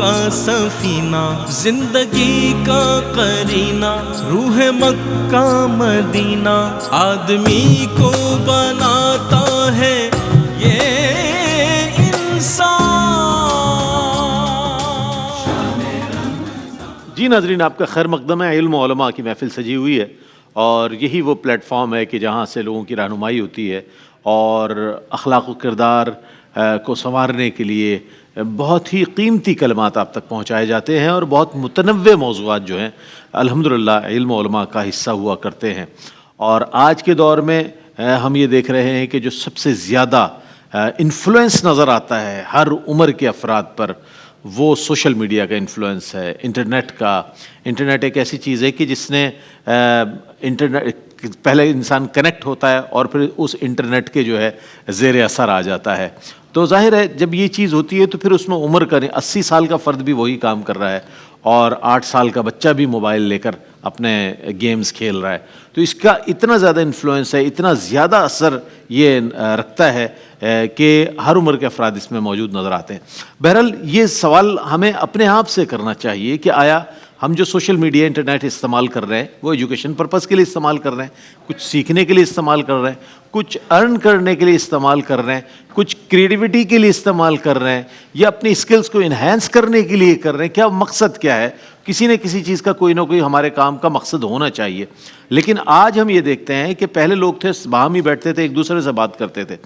کا سفینہ، زندگی کا قرینہ، روح مکہ مدینہ، آدمی کو بناتا ہے یہ انسان۔ جی ناظرین، آپ کا خیر مقدم ہے۔ علم و علماء کی محفل سجی ہوئی ہے اور یہی وہ پلیٹ فارم ہے کہ جہاں سے لوگوں کی رہنمائی ہوتی ہے اور اخلاق و کردار کو سنوارنے کے لیے بہت ہی قیمتی کلمات آپ تک پہنچائے جاتے ہیں اور بہت متنوع موضوعات جو ہیں الحمدللہ علم و علماء کا حصہ ہوا کرتے ہیں۔ اور آج کے دور میں ہم یہ دیکھ رہے ہیں کہ جو سب سے زیادہ انفلوئنس نظر آتا ہے ہر عمر کے افراد پر، وہ سوشل میڈیا کا انفلوئنس ہے، انٹرنیٹ کا۔ انٹرنیٹ ایک ایسی چیز ہے کہ جس نے پہلے انسان کنیکٹ ہوتا ہے اور پھر اس انٹرنیٹ کے جو ہے زیر اثر آ جاتا ہے۔ تو ظاہر ہے جب یہ چیز ہوتی ہے تو پھر اس میں عمر کا 80 سال کا فرد بھی وہی کام کر رہا ہے اور 8 سال کا بچہ بھی موبائل لے کر اپنے گیمز کھیل رہا ہے۔ تو اس کا اتنا زیادہ انفلوئنس ہے، اتنا زیادہ اثر یہ رکھتا ہے کہ ہر عمر کے افراد اس میں موجود نظر آتے ہیں۔ بہرحال یہ سوال ہمیں اپنے آپ سے کرنا چاہیے کہ آیا ہم جو سوشل میڈیا انٹرنیٹ استعمال کر رہے ہیں وہ ایجوکیشن پرپس کے لیے استعمال کر رہے ہیں، کچھ سیکھنے کے لیے استعمال کر رہے ہیں، کچھ ارن کرنے کے لیے استعمال کر رہے ہیں، کچھ کریٹیوٹی کے لیے استعمال کر رہے ہیں، یا اپنی اسکلز کو انہینس کرنے کے لیے کر رہے ہیں؟ کیا مقصد کیا ہے؟ کسی نہ کسی چیز کا کوئی نہ کوئی ہمارے کام کا مقصد ہونا چاہیے۔ لیکن آج ہم یہ دیکھتے ہیں کہ پہلے لوگ تھے باہم ہی بیٹھتے تھے، ایک دوسرے سے بات کرتے تھے۔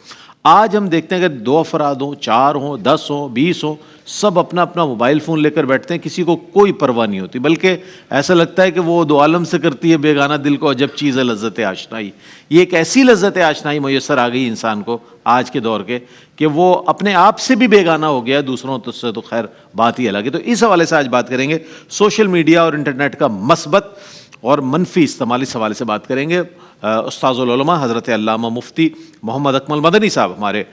آج ہم دیکھتے ہیں کہ 2 افراد ہوں، 4 ہوں، 10 ہوں، 20 ہوں، سب اپنا اپنا موبائل فون لے کر بیٹھتے ہیں، کسی کو کوئی پرواہ نہیں ہوتی، بلکہ ایسا لگتا ہے کہ وہ دو عالم سے کرتی ہے بیگانہ دل کو عجب چیز ہے لذت آشنائی۔ یہ ایک ایسی لذت آشنائی میسر آ گئی انسان کو آج کے دور کے کہ وہ اپنے آپ سے بھی بیگانہ ہو گیا، دوسروں سے تو خیر بات ہی الگ ہے۔ تو اس حوالے سے آج بات کریں گے سوشل میڈیا اور انٹرنیٹ کا مثبت اور منفی استعمال، اس حوالے سے بات کریں گے۔ استاذ العلماء حضرت علامہ مفتی محمد اکمل مدنی صاحب ہمارے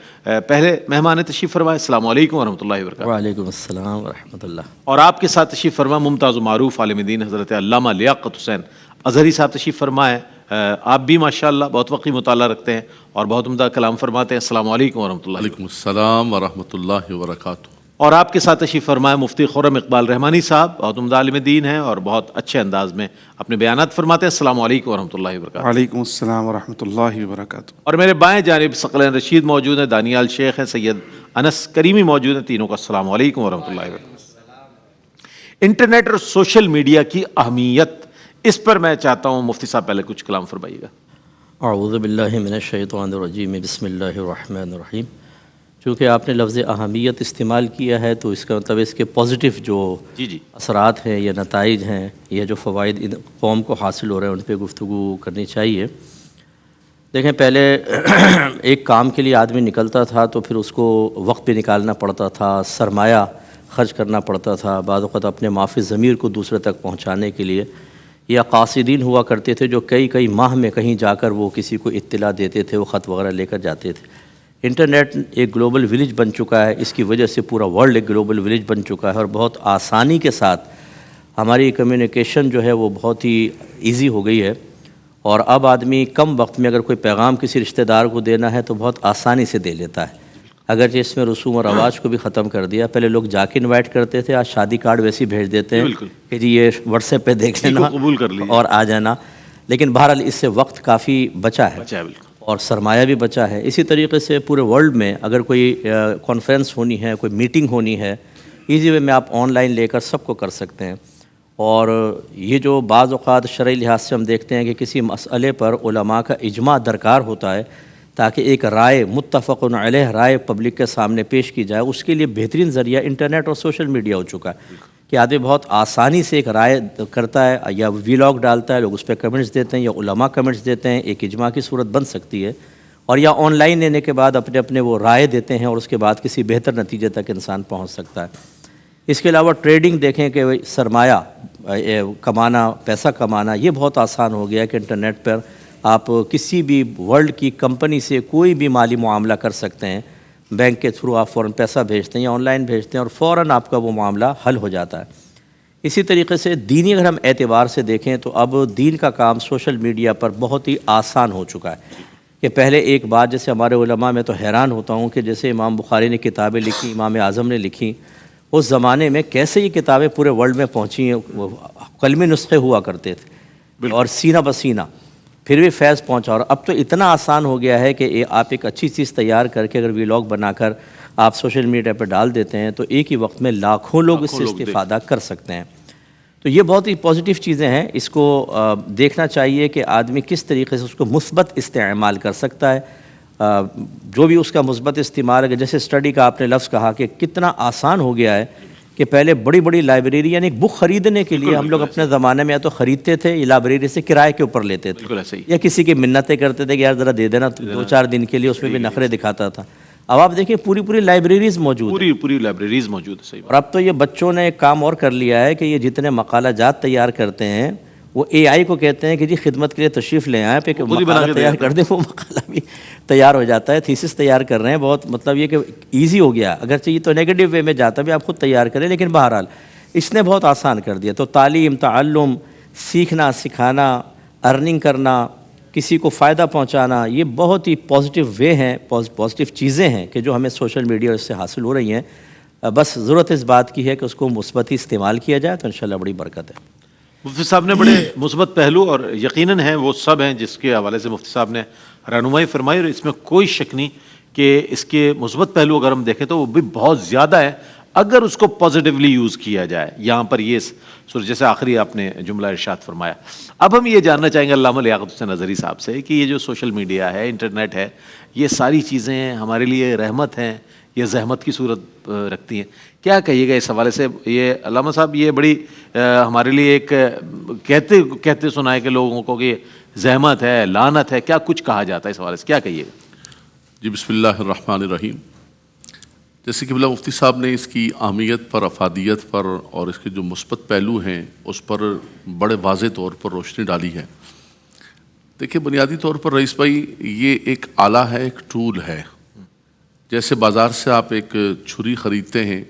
پہلے مہمان تشریف فرمائے۔ السلام علیکم ورحمۃ اللہ وبرکاتہ۔ وعلیکم السلام ورحمۃ اللہ۔ اور آپ کے ساتھ تشریف فرما ممتاز و معروف عالم دین حضرت علامہ لیاقت حسین اظہری صاحب تشریف فرمائے۔ آپ بھی ماشاءاللہ بہت وقتی مطالعہ رکھتے ہیں اور بہت عمدہ کلام فرماتے ہیں۔ السلام علیکم ورحمۃ اللہ۔ وعلیکم السلام ورحمۃ اللہ وبرکاتہ۔ اور آپ کے ساتھ تشریف فرمائے مفتی خرم اقبال رحمانی صاحب، بہت عمدہ عالم دین ہیں اور بہت اچھے انداز میں اپنے بیانات فرماتے ہیں۔ السلام علیکم ورحمۃ اللہ وبرکاتہ۔ وعلیکم السلام ورحمۃ اللہ وبرکاتہ۔ اور میرے بائیں جانب ثقلین رشید موجود ہیں، دانیال شیخ ہیں، سید انس کریمی موجود ہیں، تینوں کا السلام علیکم ورحمۃ اللہ وبرکاتہ۔ انٹرنیٹ اور سوشل میڈیا کی اہمیت، اس پر میں چاہتا ہوں مفتی صاحب پہلے کچھ کلام فرمائیے گا۔ اعوذ باللہ من الشیطان الرجیم، بسم اللہ الرحمن الرحیم۔ چونکہ آپ نے لفظ اہمیت استعمال کیا ہے تو اس کا مطلب اس کے پازیٹیو جو اثرات ہیں یا نتائج ہیں یا جو فوائد قوم کو حاصل ہو رہے ہیں ان پہ گفتگو کرنی چاہیے۔ دیکھیں، پہلے ایک کام کے لیے آدمی نکلتا تھا تو پھر اس کو وقت بھی نکالنا پڑتا تھا، سرمایہ خرچ کرنا پڑتا تھا، بعض اوقات اپنے معافی ضمیر کو دوسرے تک پہنچانے کے لیے، یا قاصدین ہوا کرتے تھے جو کئی ماہ میں کہیں جا کر وہ کسی کو اطلاع دیتے تھے، وہ خط وغیرہ لے کر جاتے تھے۔ انٹرنیٹ ایک گلوبل ولیج بن چکا ہے، اس کی وجہ سے پورا ورلڈ ایک گلوبل ولیج بن چکا ہے اور بہت آسانی کے ساتھ ہماری کمیونیکیشن جو ہے وہ بہت ہی ایزی ہو گئی ہے، اور اب آدمی کم وقت میں اگر کوئی پیغام کسی رشتہ دار کو دینا ہے تو بہت آسانی سے دے لیتا ہے، اگرچہ اس میں رسوم و رواج کو بھی ختم کر دیا۔ پہلے لوگ جا کے انوائٹ کرتے تھے، آج شادی کارڈ ویسے ہی بھیج دیتے ہیں کہ جی یہ واٹس ایپ پہ دیکھ لینا قبول کر لیا اور آ جانا۔ لیکن بہرحال اس سے وقت کافی بچا ہے اور سرمایہ بھی بچا ہے۔ اسی طریقے سے پورے ورلڈ میں اگر کوئی کانفرنس ہونی ہے، کوئی میٹنگ ہونی ہے، ایزی وے میں آپ آن لائن لے کر سب کو کر سکتے ہیں۔ اور یہ جو بعض اوقات شرعی لحاظ سے ہم دیکھتے ہیں کہ کسی مسئلے پر علماء کا اجماع درکار ہوتا ہے تاکہ ایک رائے متفق علیہ رائے پبلک کے سامنے پیش کی جائے، اس کے لیے بہترین ذریعہ انٹرنیٹ اور سوشل میڈیا ہو چکا ہے کہ آدمی بہت آسانی سے ایک رائے کرتا ہے، یا ویلاگ ڈالتا ہے، لوگ اس پہ کمنٹس دیتے ہیں یا علماء کمنٹس دیتے ہیں، ایک اجماع کی صورت بن سکتی ہے، اور یا آن لائن لینے کے بعد اپنے اپنے وہ رائے دیتے ہیں اور اس کے بعد کسی بہتر نتیجے تک انسان پہنچ سکتا ہے۔ اس کے علاوہ ٹریڈنگ دیکھیں کہ سرمایہ کمانا، پیسہ کمانا، یہ بہت آسان ہو گیا کہ انٹرنیٹ پر آپ کسی بھی ورلڈ کی کمپنی سے کوئی بھی مالی معاملہ کر سکتے ہیں، بینک کے تھرو آپ فوراً پیسہ بھیجتے ہیں یا آن لائن بھیجتے ہیں اور فوراً آپ کا وہ معاملہ حل ہو جاتا ہے۔ اسی طریقے سے دینی اگر ہم اعتبار سے دیکھیں تو اب دین کا کام سوشل میڈیا پر بہت ہی آسان ہو چکا ہے کہ پہلے ایک بات جیسے ہمارے علماء میں تو حیران ہوتا ہوں کہ جیسے امام بخاری نے کتابیں لکھی، امام اعظم نے لکھی، اس زمانے میں کیسے یہ کتابیں پورے ورلڈ میں پہنچی ہیں. وہ قلمی نسخے ہوا کرتے تھے اور سینہ بسینہ، پھر بھی فیض پہنچا. اور اب تو اتنا آسان ہو گیا ہے کہ آپ ایک اچھی چیز تیار کر کے اگر ویلاگ بنا کر آپ سوشل میڈیا پہ ڈال دیتے ہیں تو ایک ہی وقت میں لاکھوں لوگ اس سے استفادہ کر سکتے ہیں. تو یہ بہت ہی پازیٹیو چیزیں ہیں. اس کو دیکھنا چاہیے کہ آدمی کس طریقے سے اس کو مثبت استعمال کر سکتا ہے. جو بھی اس کا مثبت استعمال ہے، جیسے اسٹڈی کا آپ نے لفظ کہا کہ کتنا آسان ہو گیا ہے کہ پہلے بڑی بڑی لائبریری، یعنی ایک بک خریدنے کے لیے ہم لوگ اپنے زمانے میں یا تو خریدتے تھے یا لائبریری سے کرائے کے اوپر لیتے تھے، یا کسی کی منتیں کرتے تھے کہ یار ذرا دے دینا 2-4 دن کے لیے، اس میں بھی نخرے دکھاتا تھا. اب آپ دیکھیں پوری لائبریریز موجود ہیں، پوری لائبریریز موجود ہے. صحیح. اور اب تو یہ بچوں نے ایک کام اور کر لیا ہے کہ یہ جتنے مقالہ جات تیار کرتے ہیں وہ اے آئی کو کہتے ہیں کہ جی خدمت کے لیے تشریف لے آئیں، پہ مقالہ تیار کر دیں، وہ مقالہ بھی تیار ہو جاتا ہے. تھیسس تیار کر رہے ہیں. بہت مطلب یہ کہ ایزی ہو گیا، اگرچہ یہ تو نیگیٹو وے میں جاتا بھی، آپ خود تیار کریں، لیکن بہرحال اس نے بہت آسان کر دیا. تو تعلیم، تعلم، سیکھنا، سکھانا، ارننگ کرنا، کسی کو فائدہ پہنچانا، یہ بہت ہی پازیٹیو وے ہیں، پازیٹیو چیزیں ہیں کہ جو ہمیں سوشل میڈیا اس سے حاصل ہو رہی ہیں. بس ضرورت اس بات کی ہے کہ اس کو مثبت ہی استعمال کیا جائے تو انشاءاللہ بڑی برکت ہے. مفتی صاحب نے بڑے مثبت پہلو، اور یقیناً ہیں وہ سب ہیں جس کے حوالے سے مفتی صاحب نے رہنمائی فرمائی، اور اس میں کوئی شک نہیں کہ اس کے مثبت پہلو اگر ہم دیکھیں تو وہ بھی بہت زیادہ ہے اگر اس کو پازیٹیولی یوز کیا جائے. یہاں پر یہ جیسے آخری آپ نے جملہ ارشاد فرمایا. اب ہم یہ جاننا چاہیں گے علامہ لیاقت حسین اظہری صاحب سے کہ یہ جو سوشل میڈیا ہے، انٹرنیٹ ہے، یہ ساری چیزیں ہمارے لیے رحمت ہیں یا زحمت کی صورت رکھتی ہیں؟ کیا کہیے گا اس حوالے سے؟ یہ علامہ صاحب یہ بڑی ہمارے لیے ایک کہتے سنا ہے کہ لوگوں کو کہ زحمت ہے، لعنت ہے، کیا کچھ کہا جاتا ہے اس حوالے سے، کیا کہیے گا؟ جی بسم اللہ الرحمن الرحیم. جیسے کہ مفتی صاحب نے اس کی اہمیت پر، افادیت پر اور اس کے جو مثبت پہلو ہیں اس پر بڑے واضح طور پر روشنی ڈالی ہے. دیکھیں بنیادی طور پر رئیس بھائی یہ ایک آلہ ہے، ایک ٹول ہے. جیسے بازار سے آپ ایک چھری خریدتے ہیں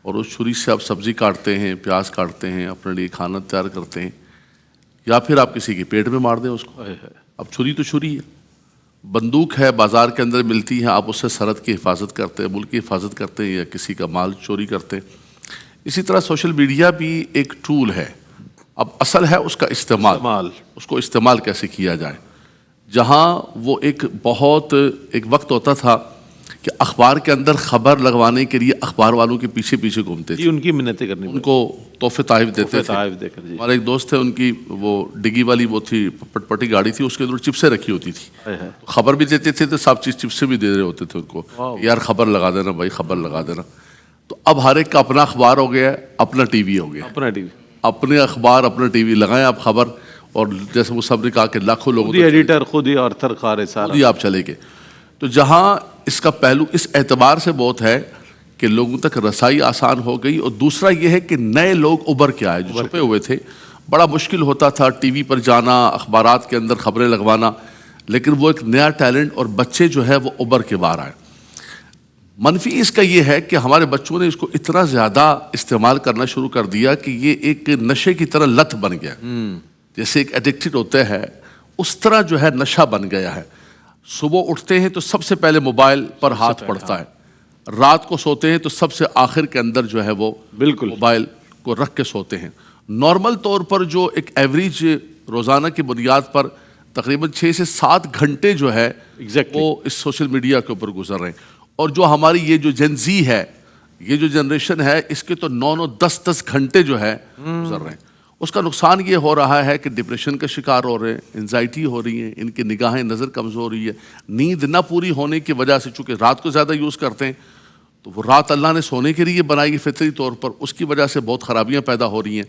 اور اس چھری سے آپ سبزی کاٹتے ہیں، پیاز کاٹتے ہیں، اپنے لیے کھانا تیار کرتے ہیں، یا پھر آپ کسی کے پیٹ میں مار دیں اس کو. اب چھری تو چھری ہے. بندوق ہے، بازار کے اندر ملتی ہے، آپ اس سے سرحد کی حفاظت کرتے ہیں، ملک کی حفاظت کرتے ہیں، یا کسی کا مال چوری کرتے ہیں. اسی طرح سوشل میڈیا بھی ایک ٹول ہے. اب اصل ہے اس کا استعمال، اس کو استعمال کیسے کیا جائے. جہاں وہ ایک وقت ہوتا تھا کہ اخبار کے اندر خبر لگوانے کے لیے اخبار والوں کے پیچھے گھومتے تھے، ان کی منتیں کرنی، ان کو تحفے تحائف دیتے تھے. ہمارے ایک دوست تھے، ان کی وہ ڈگی والی وہ تھی پٹ پٹی گاڑی تھی، اس کے اندر چپسیں رکھی ہوتی تھی. خبر بھی دیتے تھے تو سب چیز چپسیں بھی دے رہے ہوتے تھے ان کو، یار خبر لگا دینا بھائی، خبر لگا دینا. تو اب ہر ایک کا اپنا اخبار ہو گیا، اپنا ٹی وی ہو گیا، اپنے اخبار اپنا ٹی وی لگائیں آپ خبر. اور جیسے وہ سب نے کہا کہ لاکھوں لوگ ایڈیٹر خود ہی آرتھر خارے سارا آپ چلے گئے. تو جہاں اس کا پہلو اس اعتبار سے بہت ہے کہ لوگوں تک رسائی آسان ہو گئی، اور دوسرا یہ ہے کہ نئے لوگ ابھر کے آئے جو چھپے ہوئے تھے. بڑا مشکل ہوتا تھا ٹی وی پر جانا، اخبارات کے اندر خبریں لگوانا، لیکن وہ ایک نیا ٹیلنٹ اور بچے جو ہے وہ ابھر کے باہر آئے. منفی اس کا یہ ہے کہ ہمارے بچوں نے اس کو اتنا زیادہ استعمال کرنا شروع کر دیا کہ یہ ایک نشے کی طرح لت بن گیا. جیسے ایک ایڈکٹڈ ہوتا ہے اس طرح جو ہے نشہ بن گیا ہے. صبح اٹھتے ہیں تو سب سے پہلے موبائل پر ہاتھ پڑتا ہے، رات کو سوتے ہیں تو سب سے آخر کے اندر جو ہے وہ بالکل موبائل کو رکھ کے سوتے ہیں. نارمل طور پر جو ایک ایوریج روزانہ کی بنیاد پر تقریباً 6 سے 7 گھنٹے جو ہے وہ اس سوشل میڈیا کے اوپر گزر رہے ہیں. اور جو ہماری یہ جو جن زی ہے، یہ جو جنریشن ہے، اس کے تو 9 10 گھنٹے جو ہے گزر رہے ہیں. اس کا نقصان یہ ہو رہا ہے کہ ڈپریشن کا شکار ہو رہے ہیں، انزائٹی ہو رہی ہیں، ان کی نگاہیں نظر کمزور ہو رہی ہے. نیند نہ پوری ہونے کی وجہ سے، چونکہ رات کو زیادہ یوز کرتے ہیں تو وہ رات اللہ نے سونے کے لیے بنائی ہے فطری طور پر، اس کی وجہ سے بہت خرابیاں پیدا ہو رہی ہیں.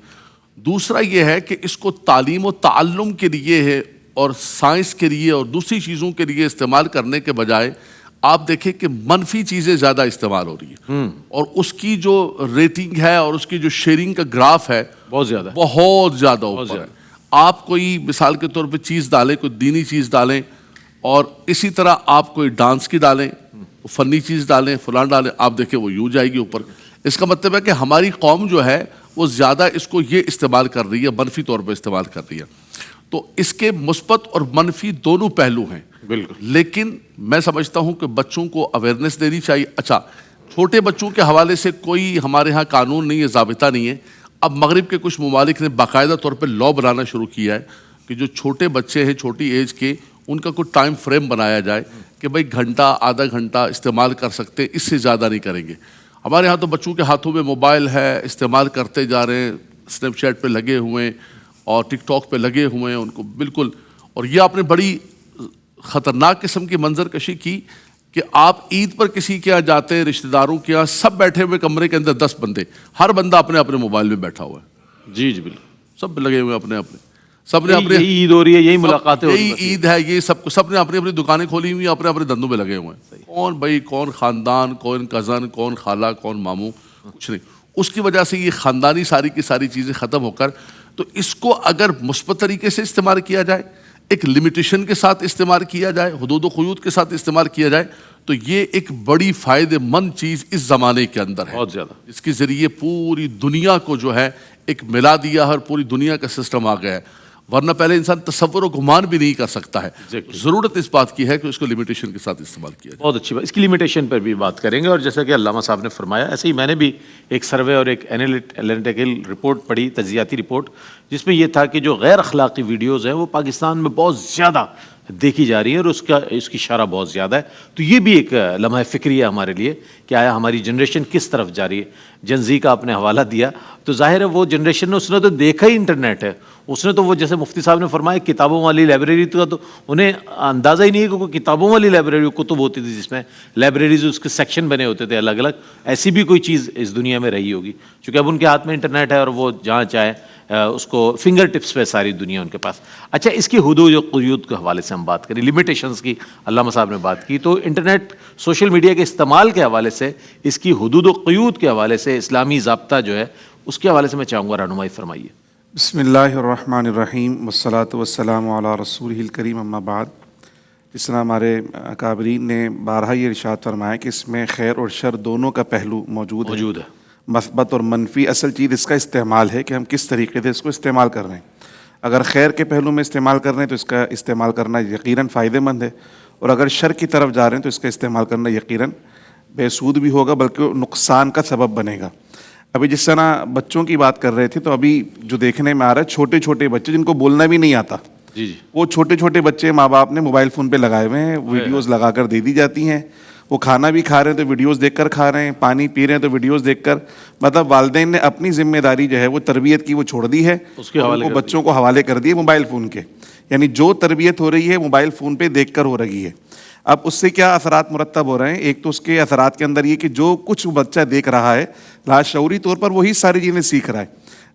دوسرا یہ ہے کہ اس کو تعلیم و تعلم کے لیے ہے اور سائنس کے لیے اور دوسری چیزوں کے لیے استعمال کرنے کے بجائے آپ دیکھیں کہ منفی چیزیں زیادہ استعمال ہو رہی ہیں. اور اس کی جو ریٹنگ ہے اور اس کی جو شیئرنگ کا گراف ہے بہت زیادہ اوپر ہے. آپ کوئی مثال کے طور پہ چیز ڈالیں، کوئی دینی چیز ڈالیں، اور اسی طرح آپ کوئی ڈانس کی ڈالیں، فنی چیز ڈالیں، فلاں ڈالیں، آپ دیکھیں وہ یوں جائے گی اوپر. اس کا مطلب ہے کہ ہماری قوم جو ہے وہ زیادہ اس کو یہ استعمال کر رہی ہے، منفی طور پہ استعمال کر رہی ہے. تو اس کے مثبت اور منفی دونوں پہلو ہیں بالکل. لیکن میں سمجھتا ہوں کہ بچوں کو اویئرنیس دینی چاہیے. اچھا چھوٹے بچوں کے حوالے سے کوئی ہمارے ہاں قانون نہیں ہے، ضابطہ نہیں ہے. اب مغرب کے کچھ ممالک نے باقاعدہ طور پہ لا بنانا شروع کیا ہے کہ جو چھوٹے بچے ہیں چھوٹی ایج کے، ان کا کوئی ٹائم فریم بنایا جائے کہ بھائی گھنٹہ آدھا گھنٹہ استعمال کر سکتے ہیں، اس سے زیادہ نہیں کریں گے. ہمارے ہاں تو بچوں کے ہاتھوں میں موبائل ہے، استعمال کرتے جا رہے ہیں، اسنیپ چیٹ پہ لگے ہوئے ہیں اور ٹک ٹاک پہ لگے ہوئے ہیں، ان کو بالکل. اور یہ آپ نے بڑی خطرناک قسم کی منظر کشی کی کہ آپ عید پر کسی کے یہاں جاتے ہیں، رشتہ داروں کے یہاں، سب بیٹھے ہوئے کمرے کے اندر 10 بندے، ہر بندہ اپنے اپنے موبائل میں بیٹھا ہوا ہے. جی جی بالکل. سب لگے ہوئے اپنے اپنے، سب نے اپنے، یہی عید ہو رہی ہے، یہی ملاقاتیں ہو رہی یہی ہیں. عید ہے، یہ سب نے اپنی اپنی دکانیں کھولی ہوئی ہیں، اپنے اپنے دندوں میں لگے ہوئے ہیں. کون بھائی، کون خاندان، کون کزن، کون خالہ، کون ماموں، کچھ نہیں. اس کی وجہ سے یہ خاندانی ساری کی ساری چیزیں ختم ہو کر، تو اس کو اگر مثبت طریقے سے استعمال کیا جائے، ایک لمیٹیشن کے ساتھ استعمال کیا جائے، حدود و قیود کے ساتھ استعمال کیا جائے، تو یہ ایک بڑی فائدہ مند چیز اس زمانے کے اندر ہے. بہت زیادہ. اس کے ذریعے پوری دنیا کو جو ہے ایک ملا دیا، ہر پوری دنیا کا سسٹم آ گیا ہے. ورنہ پہلے انسان تصور و گمان بھی نہیں کر سکتا ہے. ضرورت اس بات کی ہے کہ اس کو لمیٹیشن کے ساتھ استعمال کیا جائے. بہت اچھی بات. اس کی لمیٹیشن پر بھی بات کریں گے. اور جیسا کہ علامہ صاحب نے فرمایا، ایسے ہی میں نے بھی ایک سروے اور ایک اینالیٹیکل رپورٹ پڑھی، تجزیاتی رپورٹ، جس میں یہ تھا کہ جو غیر اخلاقی ویڈیوز ہیں وہ پاکستان میں بہت زیادہ دیکھی جا رہی ہے اور اس کی شرح بہت زیادہ ہے. تو یہ بھی ایک لمحہ فکری ہے ہمارے لیے کہ آیا ہماری جنریشن کس طرف جا رہی ہے. جنزی کا آپ نے حوالہ دیا، تو ظاہر ہے وہ جنریشن نے، اس نے تو دیکھا ہی انٹرنیٹ ہے. اس نے تو وہ جیسے مفتی صاحب نے فرمایا کتابوں والی لائبریری کا تو انہیں اندازہ ہی نہیں ہے کہ کوئی کتابوں والی لائبریری کتب ہوتی تھی جس میں لائبریریز اس کے سیکشن بنے ہوتے تھے الگ الگ. ایسی بھی کوئی چیز اس دنیا میں رہی ہوگی، چونکہ اب ان کے ہاتھ میں انٹرنیٹ ہے اور وہ جہاں چاہے اس کو فنگر ٹپس پہ ساری دنیا ان کے پاس. اچھا، اس کی حدود و قیود کے حوالے سے ہم بات کریں، لمیٹیشنز کی علامہ صاحب نے بات کی. تو انٹرنیٹ، سوشل میڈیا کے استعمال کے حوالے سے، اس کی حدود و قیود کے حوالے سے اسلامی ضابطہ جو ہے اس کے حوالے سے میں چاہوں گا رہنمائی فرمائیے. بسم اللہ الرحمن الرحیم والصلاة والسلام علی رسولہ الکریم، اما بعد. اس طرح ہمارے اکابرین نے بارہا یہ ارشاد فرمایا کہ اس میں خیر اور شر دونوں کا پہلو موجود ہے، مثبت اور منفی. اصل چیز اس کا استعمال ہے کہ ہم کس طریقے سے اس کو استعمال کر رہے ہیں. اگر خیر کے پہلو میں استعمال کر رہے ہیں تو اس کا استعمال کرنا یقیناً فائدہ مند ہے، اور اگر شر کی طرف جا رہے ہیں تو اس کا استعمال کرنا یقیناً بے سود بھی ہوگا، بلکہ نقصان کا سبب بنے گا. ابھی جس طرح بچوں کی بات کر رہے تھے، تو ابھی جو دیکھنے میں آ رہا ہے چھوٹے چھوٹے بچے جن کو بولنا بھی نہیں آتا، وہ چھوٹے چھوٹے بچے ماں باپ نے موبائل فون پہ لگائے ہوئے ہیں، ویڈیوز لگا کر دے دی جاتی ہیں. وہ کھانا بھی کھا رہے ہیں تو ویڈیوز دیکھ کر کھا رہے ہیں، پانی پی رہے ہیں تو ویڈیوز دیکھ کر. مطلب والدین نے اپنی ذمہ داری جو ہے وہ تربیت کی وہ چھوڑ دی ہے، وہ بچوں کو حوالے کر دیے موبائل فون کے. یعنی جو تربیت ہو رہی ہے موبائل فون پہ دیکھ کر ہو رہی ہے. اب اس سے کیا اثرات مرتب ہو رہے ہیں؟ ایک تو اس کے اثرات کے اندر یہ کہ جو کچھ بچہ دیکھ رہا ہے لاشعوری طور پر وہی ساری چیزیں سیکھ رہا ہے.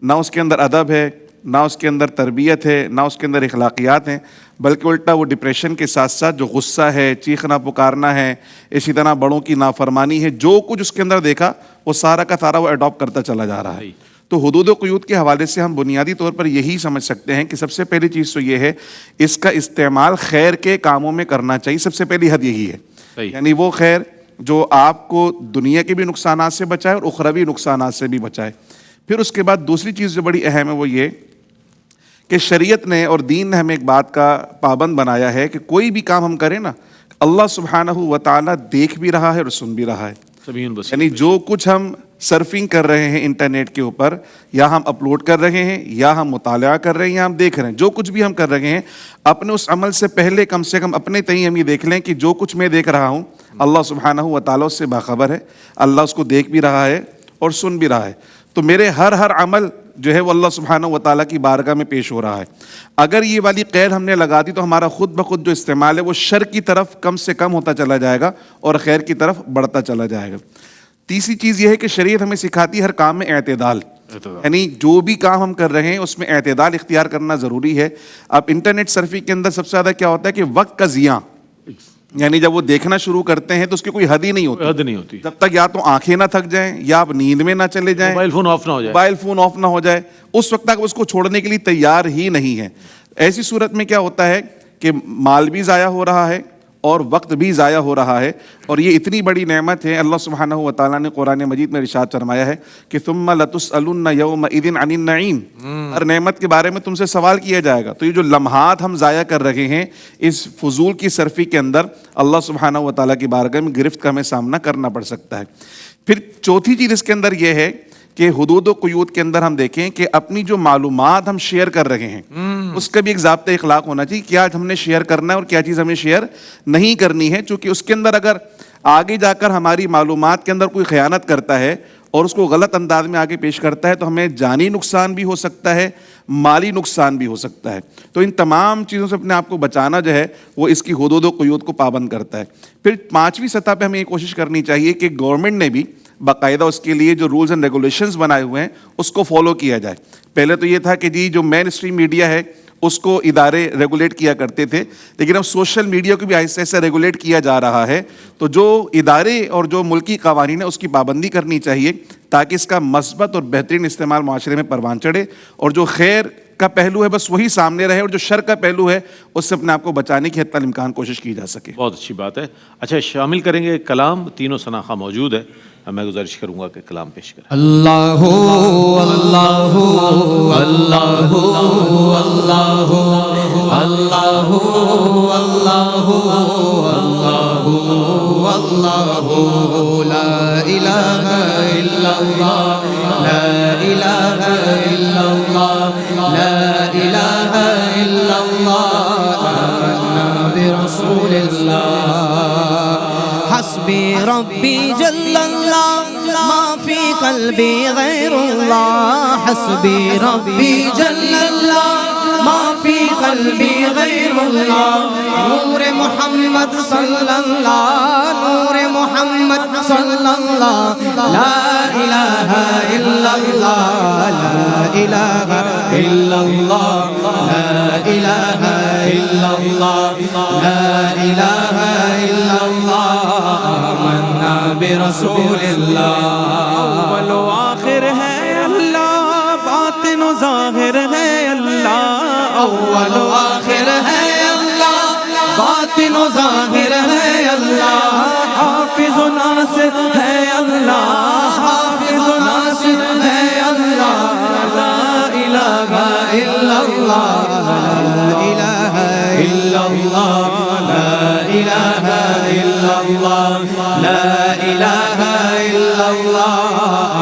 نہ اس کے اندر ادب ہے، نہ اس کے اندر تربیت ہے، نہ اس کے اندر اخلاقیات ہیں، بلکہ الٹا وہ ڈپریشن کے ساتھ ساتھ جو غصہ ہے، چیخنا پکارنا ہے، اسی طرح بڑوں کی نافرمانی ہے، جو کچھ اس کے اندر دیکھا وہ سارا کا سارا وہ اڈاپٹ کرتا چلا جا رہا ہے. تو حدود و قیود کے حوالے سے ہم بنیادی طور پر یہی سمجھ سکتے ہیں کہ سب سے پہلی چیز تو یہ ہے اس کا استعمال خیر کے کاموں میں کرنا چاہیے. سب سے پہلی حد یہی ہے، یعنی وہ خیر جو آپ کو دنیا کے بھی نقصانات سے بچائے اور اخروی نقصانات سے بھی بچائے. پھر اس کے بعد دوسری چیز جو بڑی اہم ہے وہ یہ کہ شریعت نے اور دین نے ہمیں ایک بات کا پابند بنایا ہے کہ کوئی بھی کام ہم کریں نا، اللہ سبحانہ و تعالیٰ دیکھ بھی رہا ہے اور سن بھی رہا ہے. یعنی جو کچھ ہم سرفنگ کر رہے ہیں انٹرنیٹ کے اوپر، یا ہم اپلوڈ کر رہے ہیں، یا ہم مطالعہ کر رہے ہیں، یا ہم دیکھ رہے ہیں، جو کچھ بھی ہم کر رہے ہیں، اپنے اس عمل سے پہلے کم سے کم اپنے تئیں ہم یہ دیکھ لیں کہ جو کچھ میں دیکھ رہا ہوں اللہ سبحانہ و تعالیٰ اس سے باخبر ہے، اللہ اس کو دیکھ بھی رہا ہے اور سن بھی رہا ہے. تو میرے ہر عمل جو ہے وہ اللہ سبحانہ و تعالیٰ کی بارگاہ میں پیش ہو رہا ہے. اگر یہ والی قید ہم نے لگا دی تو ہمارا خود بخود جو استعمال ہے وہ شر کی طرف کم سے کم ہوتا چلا جائے گا اور خیر کی طرف بڑھتا چلا جائے گا. تیسری چیز یہ ہے کہ شریعت ہمیں سکھاتی ہے ہر کام میں اعتدال. یعنی جو بھی کام ہم کر رہے ہیں اس میں اعتدال اختیار کرنا ضروری ہے. اب انٹرنیٹ سرفنگ کے اندر سب سے زیادہ کیا ہوتا ہے کہ وقت کا ضیاع. یعنی جب وہ دیکھنا شروع کرتے ہیں تو اس کی کوئی حد ہی نہیں ہوتی، جب تک یا تو آنکھیں نہ تھک جائیں یا آپ نیند میں نہ چلے جائیں، موبائل فون آف نہ ہو جائے، اس وقت تک اس کو چھوڑنے کے لیے تیار ہی نہیں ہے. ایسی صورت میں کیا ہوتا ہے کہ مال بھی ضائع ہو رہا ہے اور وقت بھی ضائع ہو رہا ہے. اور یہ اتنی بڑی نعمت ہے، اللہ سبحانہ و تعالیٰ نے قرآن مجید میں ارشاد فرمایا ہے کہ ثم لتسألن یومئذ عن النعیم، ہر نعمت کے بارے میں تم سے سوال کیا جائے گا. تو یہ جو لمحات ہم ضائع کر رہے ہیں اس فضول کی صرفی کے اندر، اللہ سبحانہ و تعالیٰ کی بارگاہ میں گرفت کا ہمیں سامنا کرنا پڑ سکتا ہے. پھر چوتھی چیز اس کے اندر یہ ہے کہ حدود و قیود کے اندر ہم دیکھیں کہ اپنی جو معلومات ہم شیئر کر رہے ہیں اس کا بھی ایک ضابطہ اخلاق ہونا چاہیے، کیا ہم نے شیئر کرنا ہے اور کیا چیز ہمیں شیئر نہیں کرنی ہے، چونکہ اس کے اندر اگر آگے جا کر ہماری معلومات کے اندر کوئی خیانت کرتا ہے اور اس کو غلط انداز میں آگے پیش کرتا ہے تو ہمیں جانی نقصان بھی ہو سکتا ہے، مالی نقصان بھی ہو سکتا ہے. تو ان تمام چیزوں سے اپنے آپ کو بچانا جو ہے وہ اس کی حدود و قیود کو پابند کرتا ہے. پھر 5ویں سطح پہ ہمیں یہ کوشش کرنی چاہیے کہ گورنمنٹ نے بھی باقاعدہ اس کے لیے جو رولز اینڈ ریگولیشنز بنائے ہوئے ہیں اس کو فالو کیا جائے. پہلے تو یہ تھا کہ جی جو مین اسٹریم میڈیا ہے اس کو ادارے ریگولیٹ کیا کرتے تھے، لیکن اب سوشل میڈیا کو بھی آہستہ آہستہ ریگولیٹ کیا جا رہا ہے. تو جو ادارے اور جو ملکی قوانین ہیں اس کی پابندی کرنی چاہیے تاکہ اس کا مثبت اور بہترین استعمال معاشرے میں پروان چڑھے اور جو خیر کا پہلو ہے بس وہی سامنے رہے اور جو شر کا پہلو ہے اس سے اپنے آپ کو بچانے کی حتی الامکان کوشش کی جا سکے. بہت اچھی بات ہے. اچھا شامل کریں گے کلام، تینوں شناخہ موجود ہے، میں گزارش کروں گا کہ کلام پیش کریں. اللہ اللہ اللہ اللہ اللہ اللہ اللہ لا الہ الا اللہ لا الہ الا اللہ لا الہ الا اللہ آمنا برسول اللہ حسبی ربی جل اللہ ما فی قلبی غیر اللہ حسبی ربی جل اللہ ما فی قلبی غیر اللہ نور محمد صلی اللہ نور محمد صلی اللہ لا الہ الا اللہ لا الہ الا اللہ لا الہ الا اللہ لا الہ الا اللہ آمنا برسول اللہ اول و آخر ہے اللہ باطن و ظاہر ہے اللہ اول و آخر ہے اللہ باطن و ظاہر ہے اللہ حافظ و ناصر ہے اللہ حافظ و ناصر ہے اللہ لا الہ الا اللہ لا الہ الا اللہ لا الہ الا اللہ لا الہ الا اللہ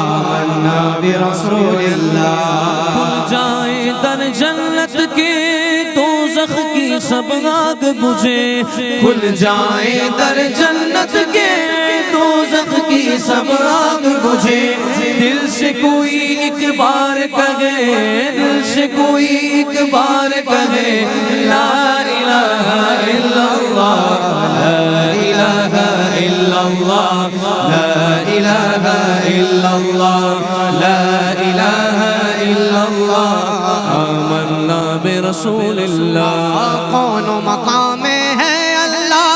آمنا برسول اللہ. کھل جائے در جنت کے دوزخ کی سب آگ بجھے کھل جائے در جنت کے دوزخ کی سب آگ بجھے دل سے کوئی ایک بار کہے دل سے کوئی ایک بار کہے لا الہ الا اللہ لا الہ الا اللہ لا الہ الا اللہ لا الہ الا اللہ آمنا برسول اللہ. کون مقام ہے اللہ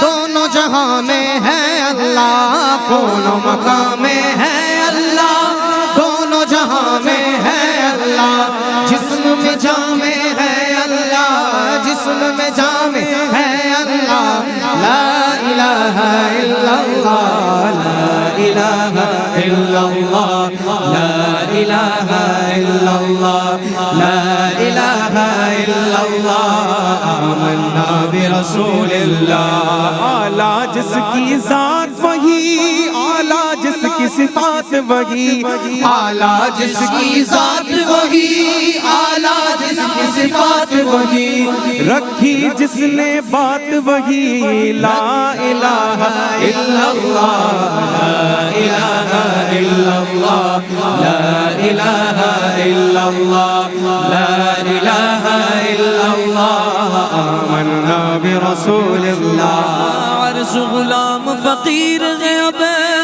دونوں جہاں میں ہے اللہ کون مقام ہے اللہ دونوں جہاں میں ہے اللہ جسم میں جامع ہے اللہ جسم میں جامع ہے اللہ لا الہ الا اللہ لا الہ الا اللہ لا الہ الا اللہ لا الہ الا اللہ آمنا برسول اللہ. اعلیٰ جس کی ذات وہی اعلیٰ جس کی صفات وہی اعلیٰ جس کی ذات وہی اعلیٰ جس کی صفات وہی رکھی جس نے بات وہی لا الہ الا اللہ لا الہ الا اللہ لا الہ الا اللہ لا الہ الا اللہ آمنا برسول اللہ. عرش غلام فقیر غیب